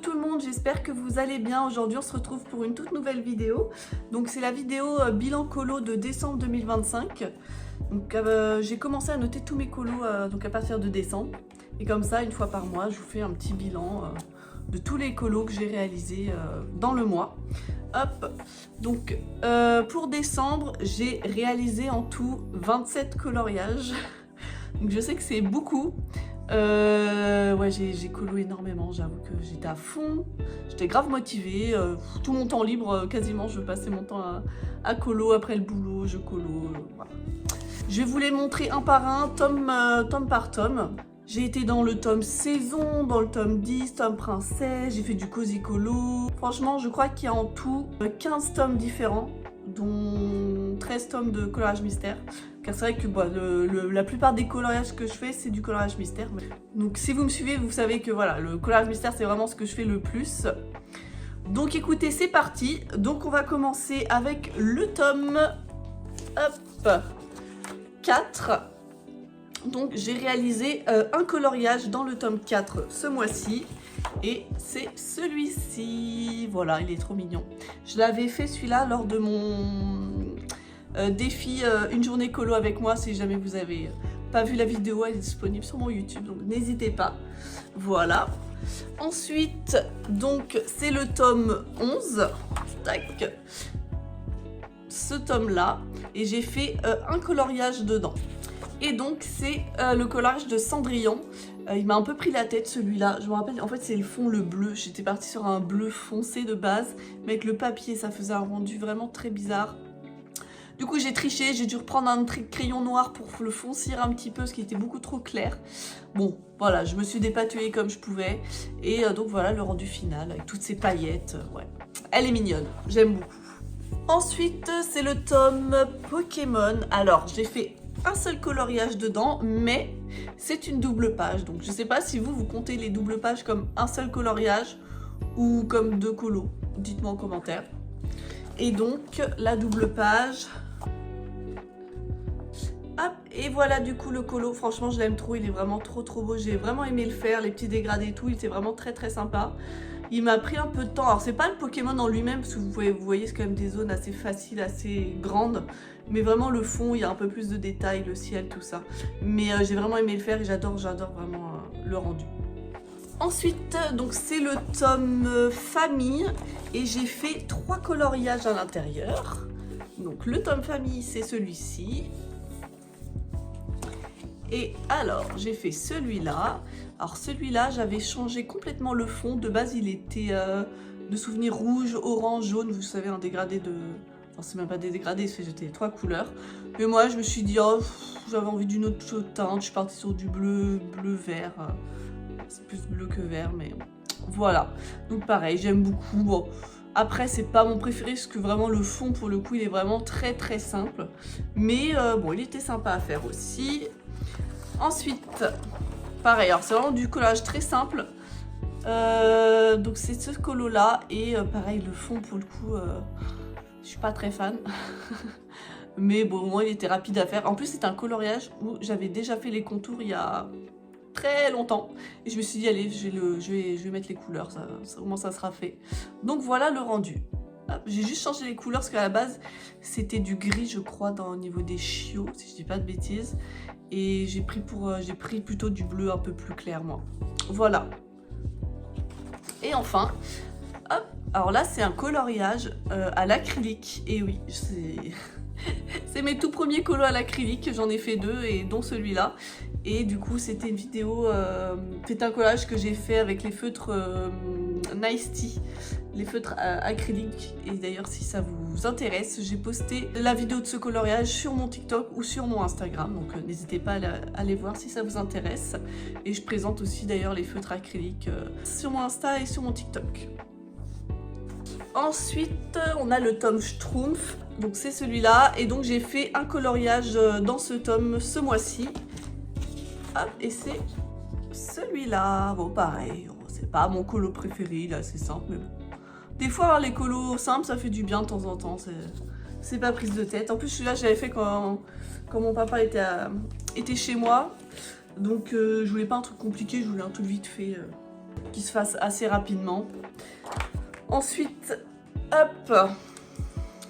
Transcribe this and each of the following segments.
tout le monde, j'espère que vous allez bien. Aujourd'hui on se retrouve pour une toute nouvelle vidéo. Donc c'est la vidéo bilan colo de décembre 2025. Donc j'ai commencé à noter tous mes colos donc à partir de décembre. Et comme ça, une fois par mois, je vous fais un petit bilan de tous les colos que j'ai réalisés dans le mois. Hop, donc pour décembre, j'ai réalisé en tout 27 coloriages. Donc je sais que c'est beaucoup. Ouais, j'ai colo énormément, j'avoue que j'étais à fond, j'étais grave motivée, tout mon temps libre, quasiment, je passais mon temps à colo, après le boulot, je colo, voilà. Je vais vous les montrer un par un, tome par tome. J'ai été dans le tome saison, dans le tome 10, tome princesse, j'ai fait du cosy colo. Franchement, je crois qu'il y a en tout 15 tomes différents, dont 13 tomes de coloriage mystère. Car c'est vrai que bon, la plupart des coloriages que je fais, c'est du coloriage mystère. Donc si vous me suivez, vous savez que voilà, le coloriage mystère, c'est vraiment ce que je fais le plus. Donc écoutez, c'est parti. Donc on va commencer avec le tome hop, 4. Donc j'ai réalisé un coloriage dans le tome 4 ce mois-ci. Et c'est celui-ci. Voilà, il est trop mignon. Je l'avais fait celui-là lors de mon défi une journée colo avec moi. Si jamais vous avez pas vu la vidéo, elle est disponible sur mon YouTube, donc n'hésitez pas. Voilà. Ensuite, donc c'est le tome 11. Tac. Ce tome-là. Et j'ai fait un coloriage dedans. Et donc c'est le collage de Cendrillon. Il m'a un peu pris la tête celui-là. Je me rappelle, en fait c'est le fond, le bleu. J'étais partie sur un bleu foncé de base. Mais avec le papier, ça faisait un rendu vraiment très bizarre. Du coup j'ai triché, j'ai dû reprendre un crayon noir pour le foncir un petit peu parce qu'il était beaucoup trop clair. Bon, voilà, je me suis dépatouillée comme je pouvais. Et donc voilà le rendu final avec toutes ces paillettes. Ouais, elle est mignonne, j'aime beaucoup. Ensuite c'est le tome Pokémon. Alors j'ai fait un seul coloriage dedans, mais c'est une double page. Donc je sais pas si vous comptez les doubles pages comme un seul coloriage ou comme deux colos. Dites-moi en commentaire. Et donc la double page. Hop, et voilà du coup le colo. Franchement je l'aime trop, il est vraiment trop beau. J'ai vraiment aimé le faire, les petits dégradés et tout, il était vraiment très sympa. Il m'a pris un peu de temps. Alors c'est pas le Pokémon en lui-même, parce que vous voyez c'est quand même des zones assez faciles, assez grandes. Mais vraiment le fond, il y a un peu plus de détails, le ciel, tout ça. Mais j'ai vraiment aimé le faire et j'adore vraiment le rendu. Ensuite, donc c'est le tome famille et j'ai fait 3 coloriages à l'intérieur. Donc le tome famille, c'est celui-ci. Et alors, j'ai fait celui-là. Alors celui-là, j'avais changé complètement le fond. De base, il était de souvenirs rouge, orange, jaune. Vous savez, un dégradé de... Enfin, c'est même pas des dégradés, c'était 3 couleurs. Mais moi, je me suis dit, oh, j'avais envie d'une autre teinte. Je suis partie sur du bleu-vert. C'est plus bleu que vert, mais voilà. Donc pareil, j'aime beaucoup. Bon, après, c'est pas mon préféré, parce que vraiment, le fond, pour le coup, il est vraiment très simple. Mais bon, il était sympa à faire aussi. Ensuite, pareil, alors c'est vraiment du collage très simple. Donc c'est ce colo là et pareil le fond pour le coup, je suis pas très fan. Mais bon, au moins il était rapide à faire. En plus c'est un coloriage où j'avais déjà fait les contours il y a très longtemps. Et je me suis dit allez, je vais mettre les couleurs, au moins ça sera fait. Donc voilà le rendu. J'ai juste changé les couleurs parce qu'à la base c'était du gris je crois au niveau des chiots, si je dis pas de bêtises. Et j'ai pris plutôt du bleu un peu plus clair moi. Voilà. Et enfin, hop, alors là c'est un coloriage à l'acrylique. Et oui, c'est mes tout premiers colos à l'acrylique, j'en ai fait 2 et dont celui-là. Et du coup c'était une vidéo, c'est un collage que j'ai fait avec les feutres Nice Tea, les feutres acryliques. Et d'ailleurs si ça vous intéresse, j'ai posté la vidéo de ce coloriage sur mon TikTok ou sur mon Instagram. Donc n'hésitez pas à aller voir si ça vous intéresse. Et je présente aussi d'ailleurs les feutres acryliques sur mon Insta et sur mon TikTok. Ensuite, on a le tome Schtroumpf. Donc c'est celui-là. Et donc j'ai fait un coloriage dans ce tome ce mois-ci. Hop, et c'est celui-là. Bon, pareil, c'est pas mon colo préféré, il est assez simple, mais bon. Des fois, les colos simples, ça fait du bien de temps en temps. C'est pas prise de tête. En plus, celui-là, j'avais fait quand mon papa était chez moi. Donc, je voulais pas un truc compliqué, je voulais un truc vite fait. qui se fasse assez rapidement. Ensuite, hop,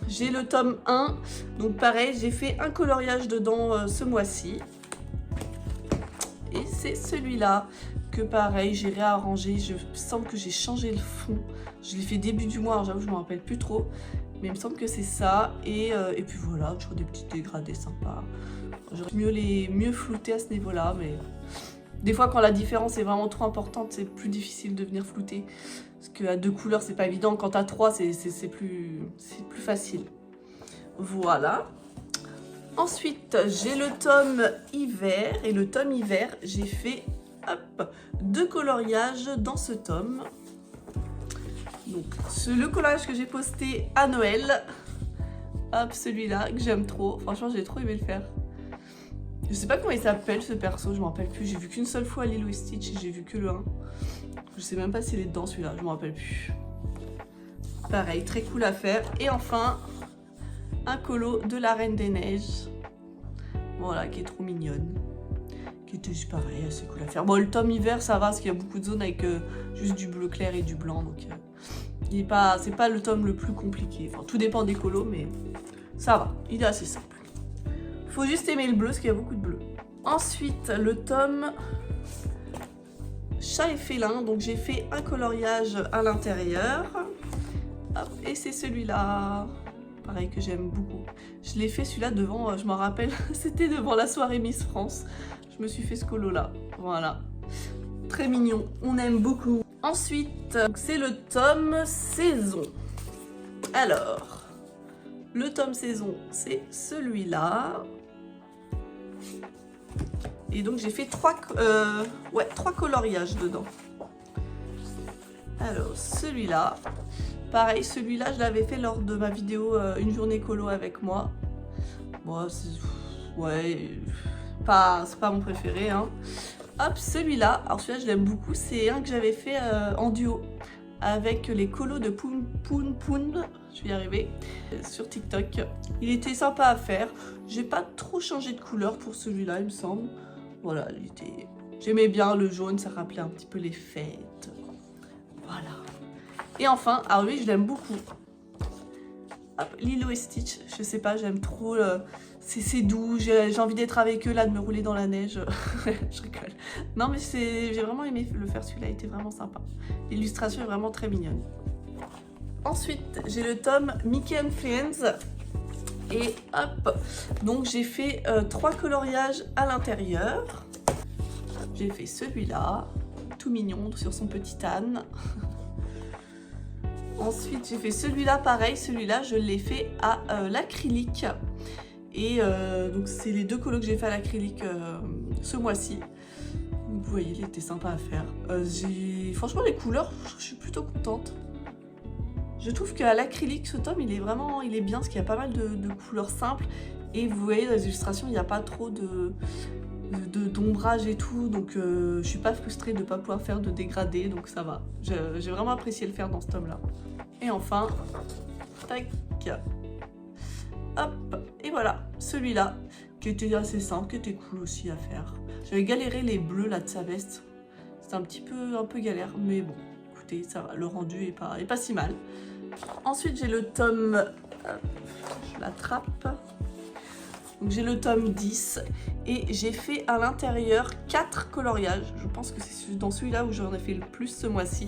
j'ai le tome 1. Donc pareil, j'ai fait un coloriage dedans ce mois-ci. Et c'est celui-là que pareil, j'ai réarrangé. Je sens que j'ai changé le fond. Je l'ai fait début du mois, j'avoue, je ne me rappelle plus trop. Mais il me semble que c'est ça. Et puis voilà, toujours des petits dégradés sympas. J'aurais mieux flouter à ce niveau-là, mais des fois quand la différence est vraiment trop importante, c'est plus difficile de venir flouter. Parce qu'à 2 couleurs, c'est pas évident. Quand à 3, c'est plus facile. Voilà. Ensuite, j'ai le tome hiver. Et le tome hiver, j'ai fait hop, 2 coloriages dans ce tome. Donc, le coloriage que j'ai posté à Noël. Hop, celui-là que j'aime trop. Franchement, j'ai trop aimé le faire. Je sais pas comment il s'appelle ce perso, je m'en rappelle plus. J'ai vu qu'une seule fois Lilo et Stitch et j'ai vu que le 1. Je sais même pas s'il est dedans celui-là, je m'en rappelle plus. Pareil, très cool à faire. Et enfin, un colo de la Reine des Neiges. Voilà, qui est trop mignonne. Qui était juste pareil, assez cool à faire. Bon, le tome hiver, ça va, parce qu'il y a beaucoup de zones avec juste du bleu clair et du blanc. Donc, c'est pas le tome le plus compliqué. Enfin, tout dépend des colos, mais ça va. Il est assez simple. Faut juste aimer le bleu, parce qu'il y a beaucoup de bleu. Ensuite, le tome Chat et félin. Donc, j'ai fait un coloriage à l'intérieur. Et c'est celui-là. Pareil, que j'aime beaucoup. Je l'ai fait celui-là devant, je m'en rappelle, c'était devant la soirée Miss France. Je me suis fait ce colo-là. Voilà. Très mignon. On aime beaucoup. Ensuite, c'est le tome saison. Alors, le tome saison, c'est celui-là. Et donc j'ai fait 3 coloriages dedans. Alors celui-là, pareil, celui-là je l'avais fait lors de ma vidéo une journée colo avec moi. Bon, ouais, c'est pas mon préféré, hein. Hop, celui-là, alors celui-là je l'aime beaucoup, c'est un que j'avais fait en duo avec les colos de Poun Poun Poun, je vais y arriver, sur TikTok. Il était sympa à faire. J'ai pas trop changé de couleur pour celui-là, il me semble. Voilà, j'aimais bien le jaune, ça rappelait un petit peu les fêtes. Voilà. Et enfin, alors lui, je l'aime beaucoup. Hop, Lilo et Stitch, je sais pas, j'aime trop. C'est doux, j'ai envie d'être avec eux là, de me rouler dans la neige. Je rigole. Non, mais j'ai vraiment aimé le faire, celui-là, il était vraiment sympa. L'illustration est vraiment très mignonne. Ensuite, j'ai le tome Mickey and Friends. Et hop, donc j'ai fait 3 coloriages à l'intérieur. J'ai fait celui-là, tout mignon, sur son petit âne. Ensuite, j'ai fait celui-là, pareil. Celui-là, je l'ai fait à l'acrylique. Et donc, c'est les 2 colos que j'ai fait à l'acrylique ce mois-ci. Vous voyez, il était sympa à faire. Franchement, les couleurs, je suis plutôt contente. Je trouve qu'à l'acrylique, ce tome, il est bien, parce qu'il y a pas mal de couleurs simples. Et vous voyez, dans les illustrations, il n'y a pas trop d'ombrage et tout. Donc, je suis pas frustrée de ne pas pouvoir faire de dégradé, donc ça va. J'ai vraiment apprécié le faire dans ce tome-là. Et enfin, tac, hop, et voilà, celui-là, qui était assez simple, qui était cool aussi à faire. J'avais galéré les bleus là de sa veste. C'était un peu galère, mais bon, écoutez, ça va, le rendu est pas si mal. Ensuite, j'ai le tome, je l'attrape, donc j'ai le tome 10 et j'ai fait à l'intérieur 4 coloriages. Je pense que c'est dans celui-là où j'en ai fait le plus ce mois-ci.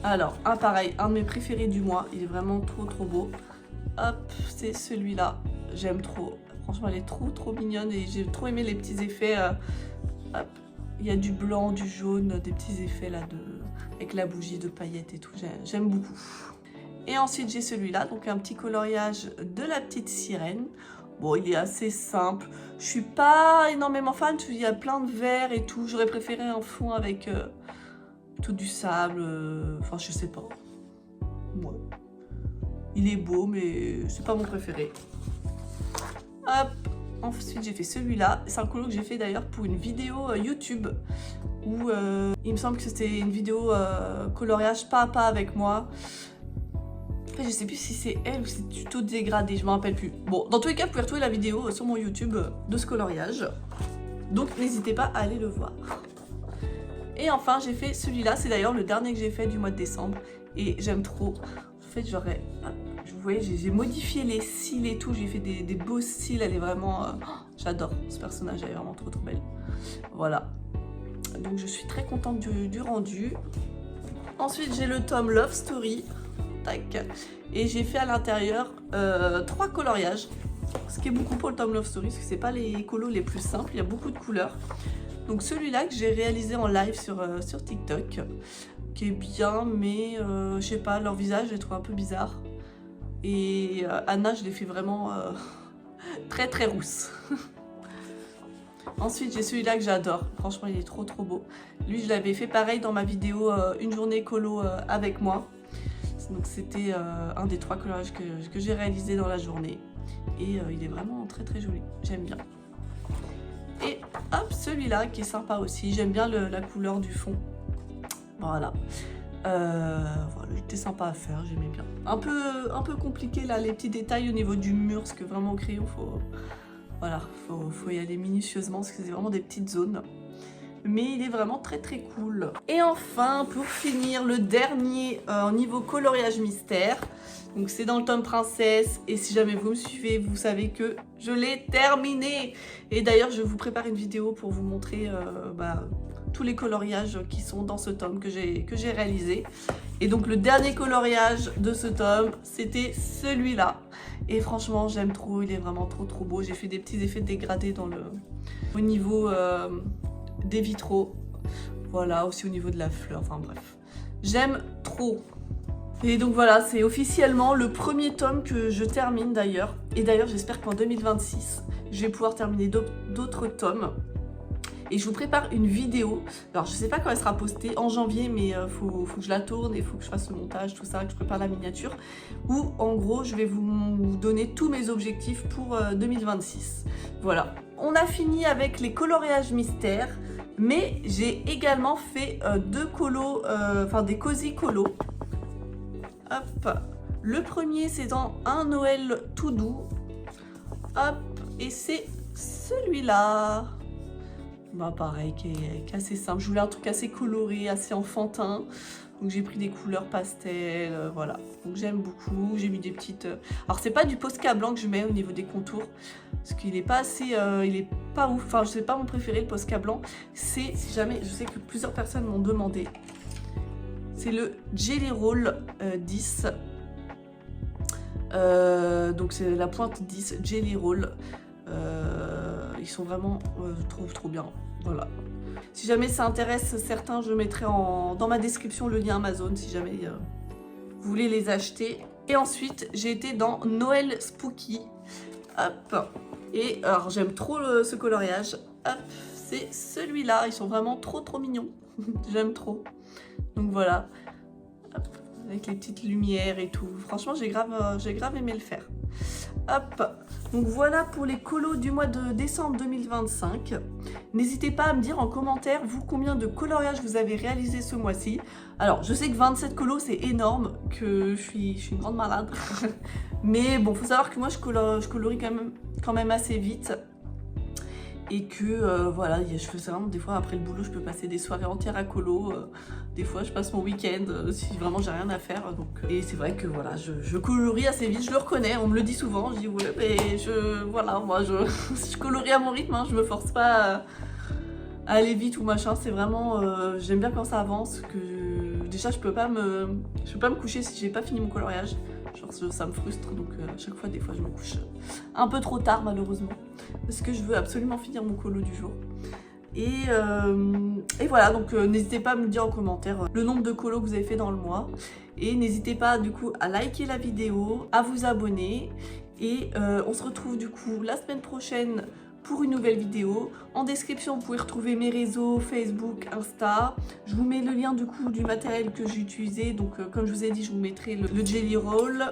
Alors, pareil, un de mes préférés du mois, il est vraiment trop beau. Hop, c'est celui-là, j'aime trop. Franchement, elle est trop mignonne et j'ai trop aimé les petits effets. Hop, il y a du blanc, du jaune, des petits effets là avec la bougie de paillettes et tout, j'aime beaucoup. Et ensuite j'ai celui-là, donc un petit coloriage de la petite sirène. Bon, il est assez simple, je suis pas énormément fan, il y a plein de verre et tout, j'aurais préféré un fond avec tout du sable, enfin je sais pas. Ouais. Il est beau mais c'est pas mon préféré. Hop. Ensuite, j'ai fait celui-là. C'est un colo que j'ai fait d'ailleurs pour une vidéo YouTube où il me semble que c'était une vidéo coloriage pas à pas avec moi. Après, je sais plus si c'est elle ou si c'est tuto dégradé, je me rappelle plus. Bon, dans tous les cas, vous pouvez retrouver la vidéo sur mon YouTube de ce coloriage. Donc, n'hésitez pas à aller le voir. Et enfin j'ai fait celui-là, c'est d'ailleurs le dernier que j'ai fait du mois de décembre et j'aime trop. En fait j'aurais, vous voyez j'ai modifié les cils et tout, j'ai fait des beaux cils, elle est vraiment, j'adore ce personnage, elle est vraiment trop belle. Voilà, donc je suis très contente du rendu. Ensuite j'ai le tome Love Story, tac, et j'ai fait à l'intérieur 3 coloriages, ce qui est beaucoup pour le tome Love Story, parce que c'est pas les colos les plus simples, il y a beaucoup de couleurs. Donc celui-là que j'ai réalisé en live sur TikTok, qui est bien, mais je sais pas, leur visage je les trouve un peu bizarre. Et Anna je l'ai fait vraiment très rousse. Ensuite j'ai celui-là que j'adore, franchement il est trop beau. Lui je l'avais fait pareil dans ma vidéo une journée colo avec moi. Donc c'était un des 3 coloriages que j'ai réalisé dans la journée. Et il est vraiment très joli, j'aime bien. Et hop, celui-là qui est sympa aussi, j'aime bien la couleur du fond. Voilà. Voilà, il était sympa à faire, j'aimais bien. Un peu compliqué là, les petits détails au niveau du mur, parce que vraiment au crayon, faut y aller minutieusement, parce que c'est vraiment des petites zones. Mais il est vraiment très cool. Et enfin, pour finir, le dernier niveau coloriage mystère. Donc c'est dans le tome princesse, et si jamais vous me suivez, vous savez que je l'ai terminé. Et d'ailleurs, je vous prépare une vidéo pour vous montrer tous les coloriages qui sont dans ce tome que j'ai réalisé. Et donc le dernier coloriage de ce tome, c'était celui-là. Et franchement, j'aime trop, il est vraiment trop beau. J'ai fait des petits effets de dégradé au niveau des vitraux. Voilà, aussi au niveau de la fleur, enfin bref. J'aime trop. Et donc voilà, c'est officiellement le premier tome que je termine d'ailleurs. Et d'ailleurs, j'espère qu'en 2026, je vais pouvoir terminer d'autres tomes. Et je vous prépare une vidéo. Alors, je sais pas quand elle sera postée, en janvier, mais faut que je la tourne et faut que je fasse le montage, tout ça, que je prépare la miniature. Où, en gros, je vais vous donner tous mes objectifs pour 2026. Voilà. On a fini avec les coloriages mystères. Mais j'ai également fait 2 colos, des cosy colos. Hop, le premier c'est dans un Noël tout doux. Hop, et c'est celui-là. Bah pareil, qui est assez simple. Je voulais un truc assez coloré, assez enfantin. Donc j'ai pris des couleurs pastel, voilà. Donc j'aime beaucoup. J'ai mis des petites. Alors c'est pas du Posca blanc que je mets au niveau des contours, parce qu'il est pas assez, il est pas ouf. Enfin, je sais pas mon préféré, le Posca blanc. C'est, si jamais, je sais que plusieurs personnes m'ont demandé. C'est le Jelly Roll 10. Donc c'est la pointe 10 Jelly Roll. Ils sont vraiment trop bien. Voilà. Si jamais ça intéresse certains, je mettrai dans ma description le lien Amazon si jamais vous voulez les acheter. Et ensuite, j'ai été dans Noël Spooky. Hop. Et alors j'aime trop ce coloriage. Hop, c'est celui-là. Ils sont vraiment trop mignons. J'aime trop. Donc voilà. Hop. Avec les petites lumières et tout. Franchement, j'ai grave aimé le faire. Hop. Donc voilà pour les colos du mois de décembre 2025. N'hésitez pas à me dire en commentaire, vous, combien de coloriages vous avez réalisé ce mois-ci. Alors, je sais que 27 colos, c'est énorme, que je suis une grande malade. Mais bon, faut savoir que moi, je colorie quand même assez vite. Et que voilà, je faisais vraiment des fois après le boulot, je peux passer des soirées entières à colo. Des fois, je passe mon week-end si vraiment j'ai rien à faire. Donc, et c'est vrai que voilà, je colorie assez vite, je le reconnais, on me le dit souvent. Je dis ouais, mais voilà, moi je colorie à mon rythme, hein, je me force pas à aller vite ou machin. C'est vraiment, j'aime bien quand ça avance. Que déjà, je peux pas me coucher si j'ai pas fini mon coloriage. Genre ça me frustre, donc à chaque fois, des fois, je me couche un peu trop tard malheureusement. Parce que je veux absolument finir mon colo du jour. Et voilà, donc n'hésitez pas à me dire en commentaire le nombre de colos que vous avez fait dans le mois. Et n'hésitez pas du coup à liker la vidéo, à vous abonner. Et on se retrouve du coup la semaine prochaine pour une nouvelle vidéo. En description, vous pouvez retrouver mes réseaux, Facebook, Insta. Je vous mets le lien du coup du matériel que j'ai utilisé. Donc comme je vous ai dit, je vous mettrai le Jelly Roll.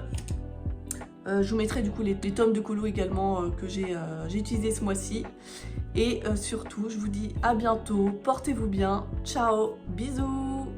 Je vous mettrai du coup les tomes de colo également que j'ai utilisé ce mois-ci. Et surtout, je vous dis à bientôt. Portez-vous bien. Ciao, bisous.